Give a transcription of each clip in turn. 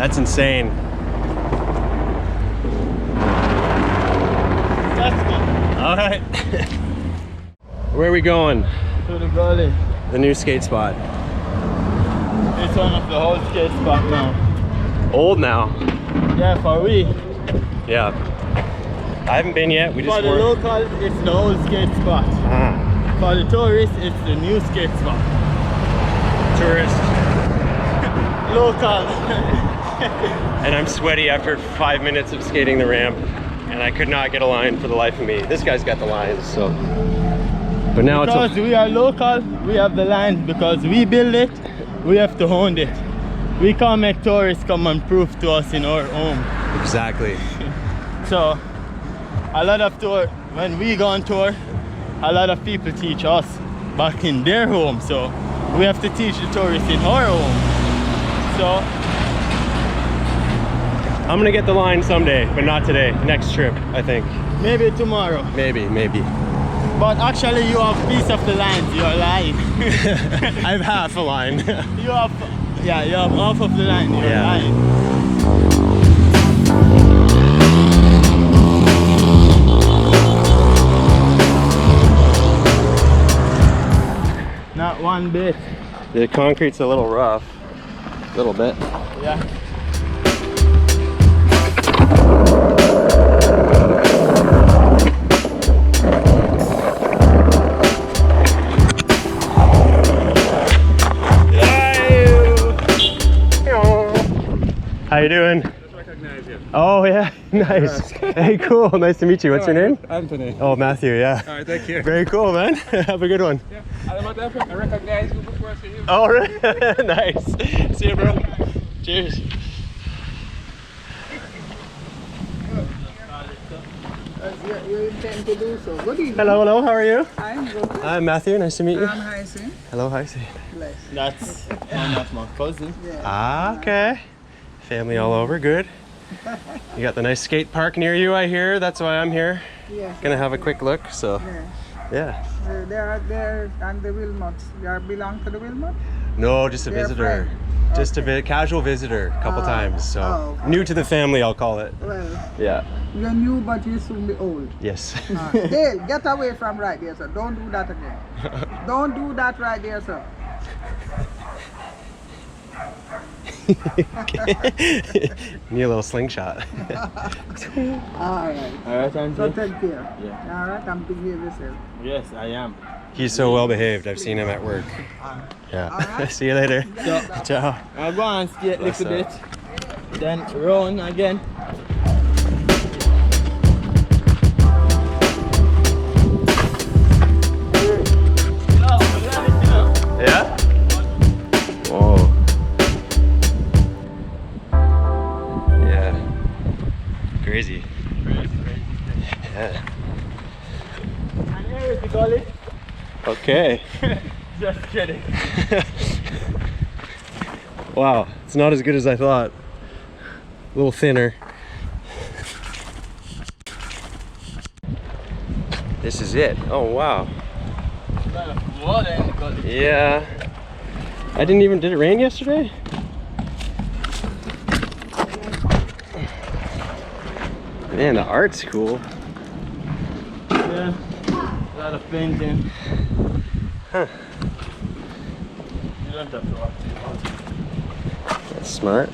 That's insane. All right. Where are we going? To the Gully. The new skate spot. It's one of the old skate spot now. Old now. Yeah, for we. Yeah. I haven't been yet. We just For the locals, it's the old skate spot. Ah. For the tourists, it's the new skate spot. Tourist. Local. And I'm sweaty after 5 minutes of skating the ramp, and I could not get a line for the life of me. This guy's got the lines, so. But now because we are local, we have the lines. Because we build it, we have to own it. We can't make tourists come and prove to us in our home. Exactly. So, a lot of tour, when we go on tour, a lot of people teach us back in their home. So, we have to teach the tourists in our home. So, I'm gonna get the line someday, but not today. Next trip, I think. Maybe tomorrow. Maybe. But actually, you have a piece of the lines. You're lying. I have half a line. You have half of the line. You're lying. Not one bit. The concrete's a little rough. A little bit. Yeah. How you doing? Just recognize you. Oh yeah, nice. Hey, cool. Nice to meet you. What's your name? Anthony. Oh, Matthew. Yeah. All right, thank you. Very cool, man. Have a good one. Yeah, I recognize you before I see you. All right. Nice. See you, bro. Cheers. You intend to do so. Good evening. Hello. How are you? I'm good. I'm Matthew. Nice to meet you. I'm Hyacin. Hello, Hyacin. Bless. That's one of my cousin. Yeah. Ah, okay. Family all over. Good. You got the nice skate park near you, I hear. That's why I'm here. Yeah. Gonna have a quick look. So, Yeah. yeah. They are there and the Wilmot. They belong to the Wilmot? No, just a They're visitor. friends. Just Okay. a casual visitor, a couple times. So, okay. new to the family, I'll call it. Well, Yeah. you're new, but you'll soon be old. Yes. Dale, get away from right there, sir. Don't do that again. Don't do that right there, sir. Need a little slingshot. All right. Alright, So Anthony? take care. Yeah. All right, I'm behave yourself. Yes, I am. He's so well behaved. I've seen him at work. Yeah. Alright. See you later. So, Ciao. I'll go and skate a What's little bit. up? Then run again. Yeah? Whoa. Yeah. Crazy. Yeah. And here is the gully. Okay. Just kidding. Wow. It's not as good as I thought. A little thinner. This is it. Oh, wow. Water in the gully. Yeah. Did it rain yesterday? Man, the art's cool. Yeah. A lot of painting. Huh. You don't have to walk too much. That's smart.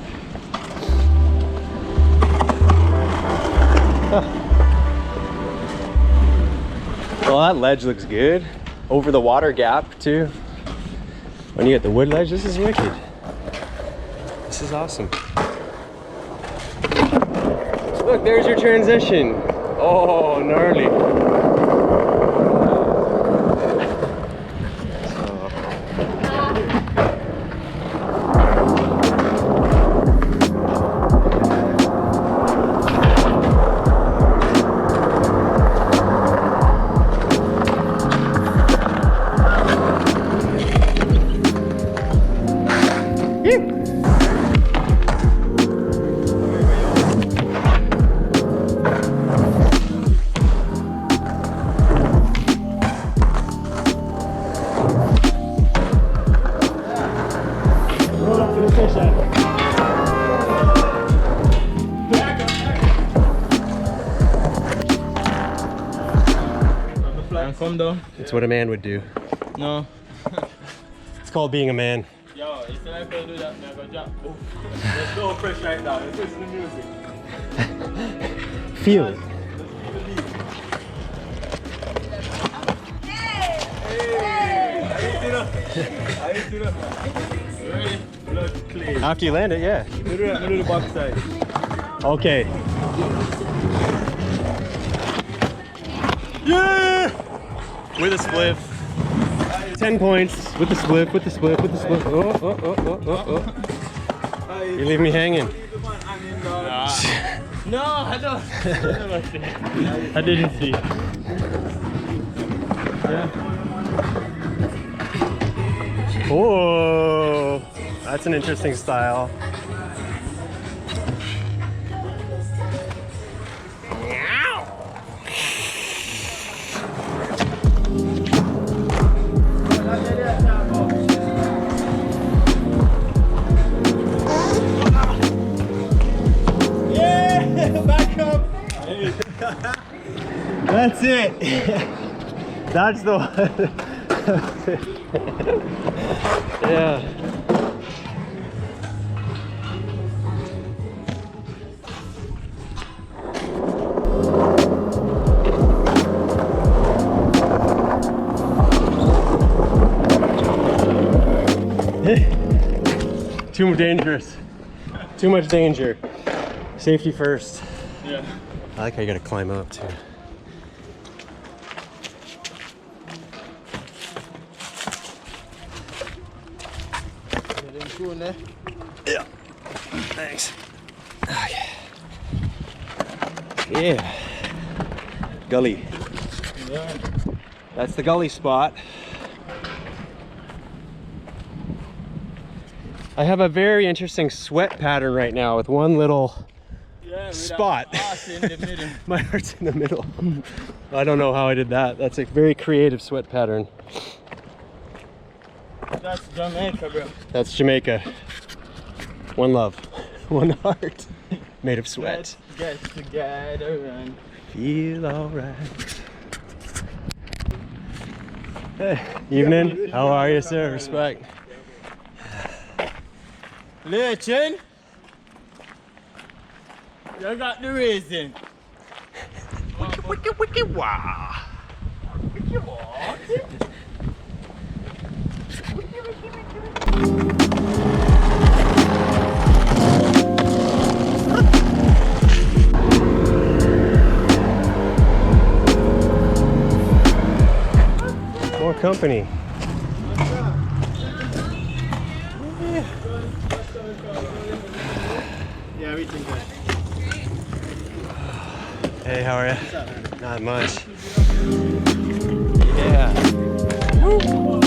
Huh. Well, that ledge looks good. Over the water gap, too. When you get the wood ledge, this is wicked. This is awesome. Look, there's your transition. Oh, gnarly. come down. It's what a man would do. No. It's called being a man. Yo, instead of going to do that, I'm going to jump. Let's go fresh right now. Let's listen to music. Feel it. After you land it, yeah. Do the back side. Okay. Yeah! With a spliff. 10 points. With the spliff, with the spliff, with the spliff. Oh. You leave me hanging. No, I don't. I didn't see. Yeah. Oh, that's an interesting style. That's it. That's the one. Yeah. Too dangerous. Too much danger. Safety first. Yeah. I like how you gotta climb up too. Yeah. Thanks. Okay. Yeah. Gully. Yeah. That's the gully spot. I have a very interesting sweat pattern right now with one little spot. In the middle. My heart's in the middle. I don't know how I did that. That's a very creative sweat pattern. That's Jamaica, bro. That's Jamaica. One love, one heart, made of sweat. Let's get together and feel alright. Hey, evening. How are you, sir? Respect. Listen, you got the reason. Wiki wah. Wiki what? More company. Yeah, everything good. Hey, how are you? Not much. Yeah. Woo.